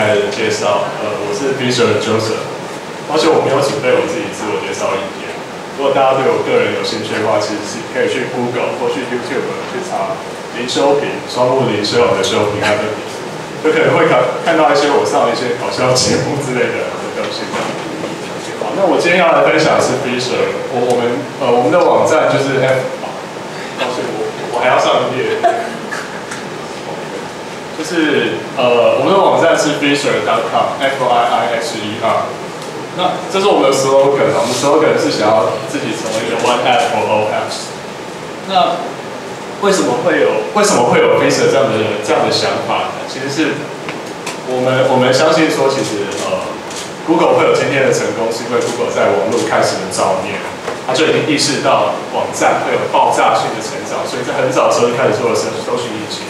开始介绍。我是 Fisher Joseph， 而且我没有准备我自己自我介绍影片。如果大家对我个人有兴趣的话，其实是可以去 Google 或去 YouTube 去查林修平、双木林修的修平他的名，就可能会看到一些我上的一些搞笑节目之类的东西。好，那我今天要来分享的是 Fisher， 我们的网站就是 抱歉，我还要上一页。就是我们的网站是 fisher.com，FIISHER。那这是我们的 slogan， 我们的 slogan 是想要自己成为一个 One App for All Apps。那为什么会有 Fisher 这样的想法呢？其实是我们相信说，其实Google 会有今天的成功，是因为 Google 在网络开始的早年，它就已经意识到网站会有爆炸性的成长，所以在很早的时候就开始做了搜寻引擎。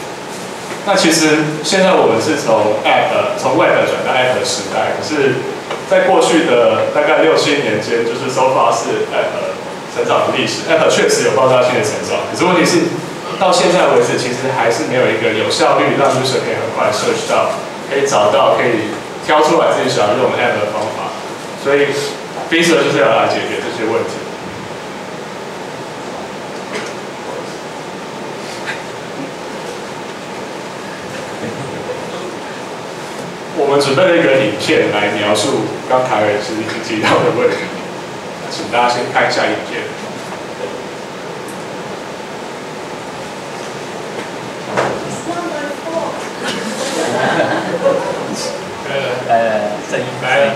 那其实现在我们是从 Web 转到 App 的时代，可是，在过去的大概6-7年间，就是so far是 App 成长的历史 ，App 确实有爆炸性的成长，可是问题是到现在为止，其实还是没有一个有效率让 user 可以很快 search 到，可以找到，可以挑出来自己想要用的 App 的方法，所以 Fisher 就是要来解决这些问题。我们准备了一个影片来描述刚凯伟师提到的问题，请大家先看一下影片。声音来，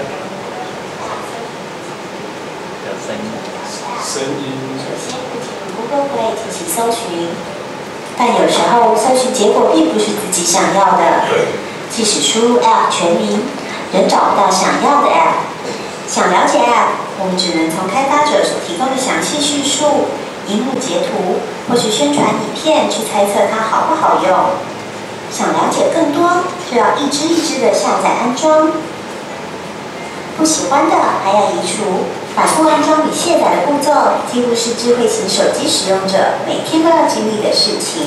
有声音。声音。首先，Google 会进行搜寻，但有时候搜寻结果并不是自己想要的。即使输入 App 全名，仍找不到想要的 App。想了解 App， 我们只能从开发者所提供的详细叙述、萤幕截图或是宣传影片去猜测它好不好用。想了解更多，就要一支一支的下载安装。不喜欢的还要移除。反复安装与卸载的步骤，几乎是智慧型手机使用者每天都要经历的事情。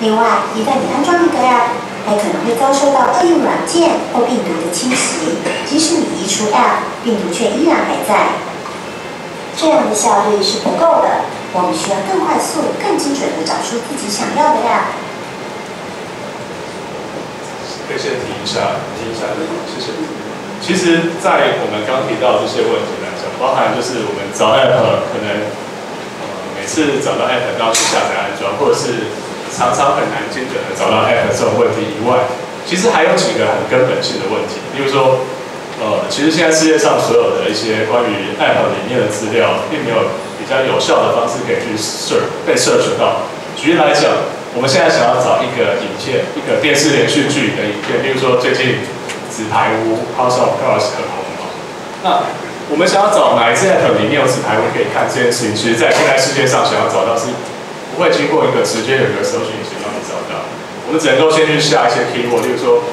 另外，一旦你安装一个 App，还可能会遭受到恶意软件或病毒的侵袭，即使你移除 App， 病毒却依然还在。这样的效率是不够的，我们需要更快速、更精准地找出自己想要的 App。可以先提一下，谢谢。其实，在我们刚提到这些问题来讲，包含就是我们找 App 可能每次找到 App 都要去下载安装，或者是常常很难精准的找到 App 这种问题以外，其实还有几个很根本性的问题。例如说，其实现在世界上所有的一些关于 App 里面的资料，并没有比较有效的方式可以去被 search 到。举例来讲，我们现在想要找一个影片，一个电视连续剧的影片，例如说最近纸牌屋 House of Cards 很红嘛，那我们想要找哪一支 App 里面有纸牌屋可以看这件事情，其实在现在世界上想要找到是不会经过一个直接有一个搜寻引擎让你找到，我们只能够先去下一些 keyword， 例如说，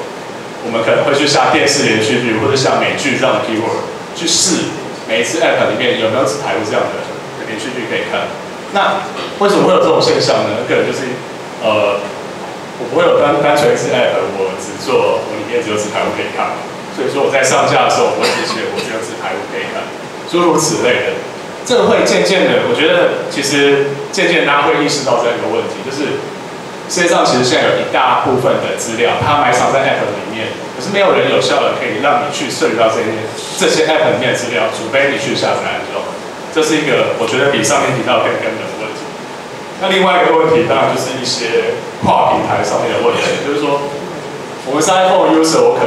我们可能会去下电视连续剧或者下美剧这样的 keyword， 去试每一次 App 里面有没有纸牌屋这样的连续剧可以看。那为什么会有这种现象呢？可能就是我不会有单纯一支 App， 我里面只有纸牌屋可以看，所以说我在上架的时候，我不会只写我只有纸牌屋可以看，诸如此类的。这个会渐渐的，我觉得其实渐渐大家会意识到这个问题，就是世界上其实现在有一大部分的资料，它埋藏在 App 里面，可是没有人有效的可以让你去涉及到这些 App 里面的资料，除非你去下载安装。这是一个我觉得比上面提到更根本的问题。那另外一个问题当然就是一些跨平台上面的问题，就是说我们是 iPhone user， 我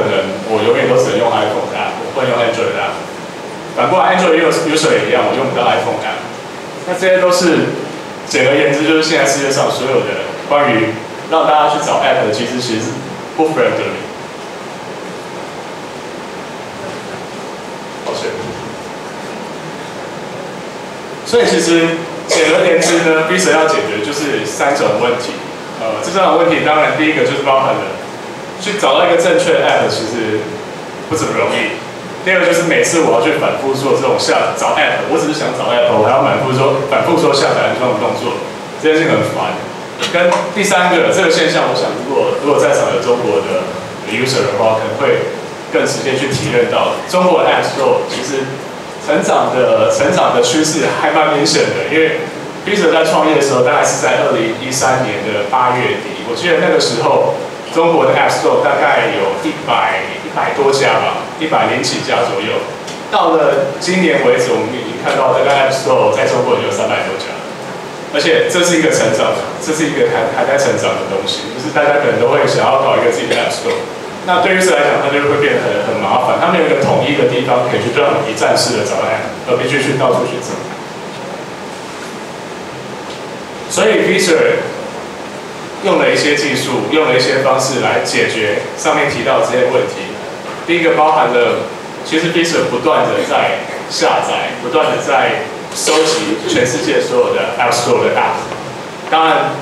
永远都只能用 iPhone app， 我不能用 Android app。反过来 Android user 也一样，我用不到 iPhone app。那这些都是简而言之，就是现在世界上所有的关于让大家去找 app 的机制，其实是不 friendly。抱歉。所以其实简而言之呢 ，Fisher 要解决就是3种问题。这3种问题，当然第一个就是包含了去找到一个正确的 app， 其实不怎么容易。第二个就是每次我要去反复做这种找 app， 我只是想找 app， 我还要反复说下载安装的动作，这件事情很烦。跟第3个这个现象，我想如果在场有中国的 user 的话，可能会更直接去体验到中国的 App Store 其实成长的趋势还蛮明显的，因为 Visa 在创业的时候，大概是在2013年的8月底，我记得那个时候中国的 App Store 大概有100多家吧，100几家左右。到了今年为止，我们已经看到这个 App Store 在中国有300多家，而且这是一个成长的，这是一个还在成长的东西，就是大家可能都会想要搞一个自己的 App Store。那对于是来讲，它就会变得很麻烦，它没有一个统一的地方可以去让你一站式的找 App， 而必须去到处去找。所以 Visa 用了一些技术，用了一些方式来解决上面提到这些问题。第一个包含了，其实 Visa 不断的在下载，不断的在收集全世界所有的 App Store 的 App。当然，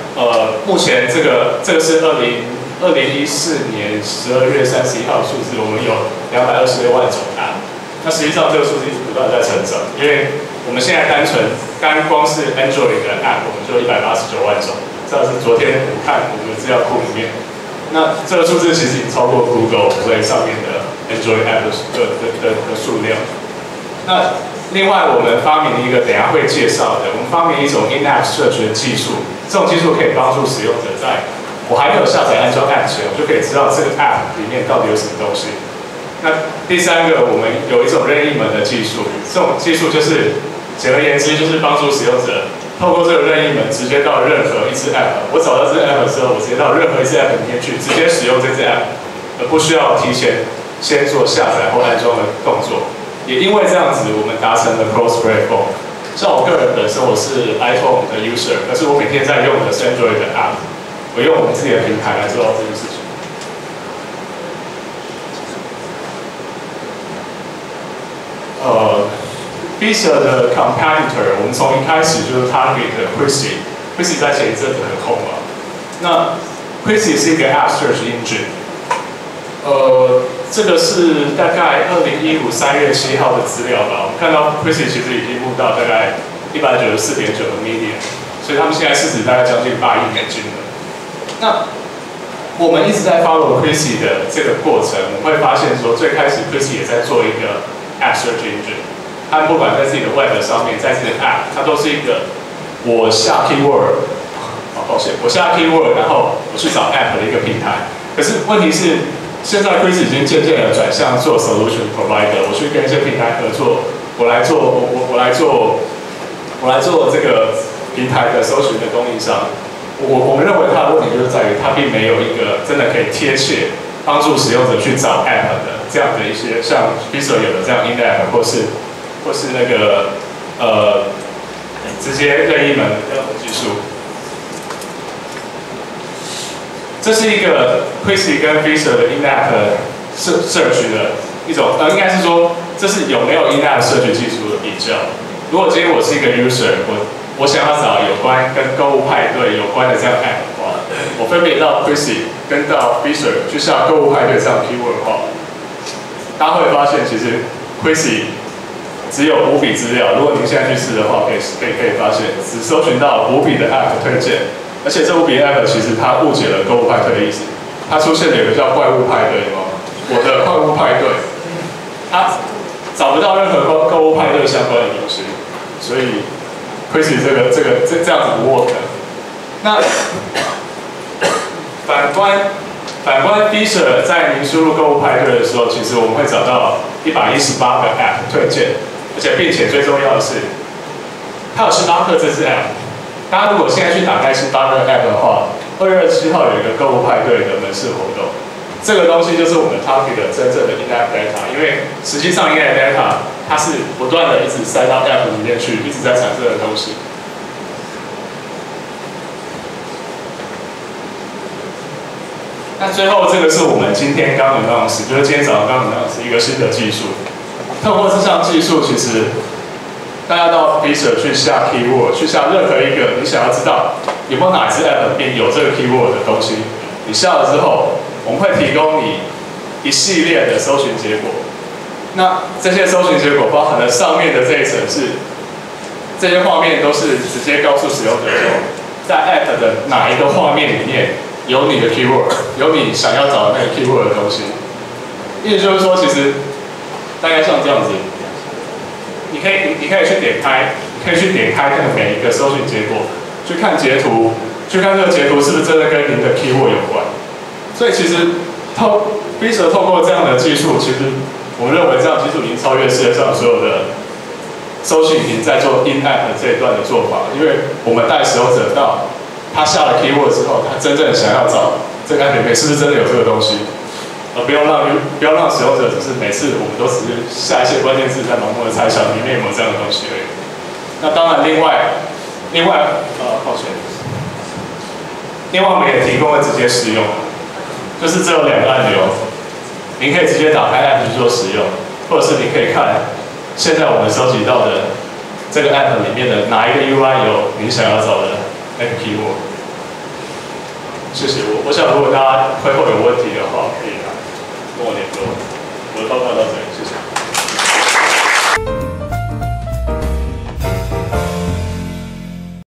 目前这个是2014年12月31号的数字，我们有226万种 App。那实际上这个数字一直不断在成长，因为我们现在单光是 Android 的 App， 我们就189万种，这是昨天我看我们的资料库里面。那这个数字其实已经超过 Google 所以上面的 Android App 的数量。那另外我们发明了一个等一下会介绍的，我们发明一种 In-App Search 的技术，这种技术可以帮助使用者在我还没有下载安装 App 前，我就可以知道这个 App 里面到底有什么东西。那第三个，我们有一种任意门的技术，这种技术就是简而言之，就是帮助使用者透过这个任意门直接到任何一支 App。我找到这个 App 的时候，我直接到任何一支 App 里面去，直接使用这支 App， 而不需要提前先做下载或安装的动作。也因为这样子，我们达成了 cross platform。像我个人本身我是 iPhone 的 user， 可是我每天在用的是 Android 的 App， 我用我们自己的平台来做到这件事情。Visa 的 competitor， 我们从一开始就是 target 的 Quizy 在前一阵子很红嘛。那 Quizy 是一个 App Search Engine， 这个是大概2015 3月7号的资料吧。我们看到 Quizy 其实已经募到大概194.9 million， 所以他们现在市值大概将近8亿美金了。那我们一直在 follow Quizy 的这个过程，我们会发现说，最开始 Quizy 也在做一个 App Search Engine。他们不管在自己的 Web 上面，在自己的 App， 它都是一个我下 keyword， 抱歉，我下 keyword， 然后我去找 App 的一个平台。可是问题是，现在 Quizy 已经渐渐的转向做 solution provider， 我去跟一些平台合作，我来做这个平台的搜寻的供应商。我们认为它的问题就是在于，它并没有一个真的可以贴切帮助使用者去找 App 的这样的一些像 Visa 有的这样 In-App 或是那个直接任意门的这样的技术。这是一个 Quizy 跟 Visa 的 In-App Search 的一种，应该是说这是有没有 In-App Search 技术的比较。如果今天我是一个 user， 我想要找有关跟购物派对有关的这样 App 的话，我分别到 Quizy 跟到 Visa 去下购物派对这样 keyword 的话，大家会发现其实 Quizy 只有5笔资料，如果您现在去试的话，可以发现只搜寻到5笔的 App 推荐，而且这5笔 App 其实它误解了购物派对的意思，它出现了有个叫怪物派对吗？我的怪物派对，它找不到任何购物派对相关的东西，所以 Quizy 这样子不 work。那反观 Visa 在您输入购物派对的时候，其实我们会找到118个 App 推荐。而且并且最重要的是，它有星巴克这支 App。大家如果现在去打开星巴克 App 的话，2月27号有一个购物派对的门市活动。这个东西就是我们 target 的真正的 In-App Data， 因为实际上 In-App Data 它是不断的一直塞到 App 里面去，一直在产生的东西。那最后这个是我们今天刚announce，就是今天早上刚announce一个新的技术。透过这项技术，其实大家到 Visa 去下 keyword， 去下任何一个你想要知道有没有哪一支 App 里面有这个 keyword 的东西，你下了之后，我们会提供你一系列的搜寻结果。那这些搜寻结果包含了上面的这一层是，这些画面都是直接告诉使用者说，在 App 的哪一个画面里面有你的 keyword， 有你想要找的那个 keyword 的东西。意思就是说，其实大概像这样子，你可以去点开，你可以去点开那个每一个搜寻结果，去看截图，去看这个截图是不是真的跟您的 keyword 有关。所以其实Bistro 透过这样的技术，其实我们认为这样技术已经超越世界上所有的搜寻引擎在做 in-app 这一段的做法，因为我们带使用者到他下了 keyword 之后，他真正想要找这个 app 里面是不是真的有这个东西，而不要让使用者只是每次我们都只是下一些关键字在盲目的猜想里面有没有这样的东西而已。那当然，另外，抱歉，另外我们也提供了直接使用，就是只有2个按钮，您可以直接打开 app 去做使用，或者是你可以看现在我们收集到的这个 app 里面的哪一个 UI 有您想要找的 app keyword。谢谢我想如果大家会后有问题的话，可以跟我联络。我的报告到这里，谢谢。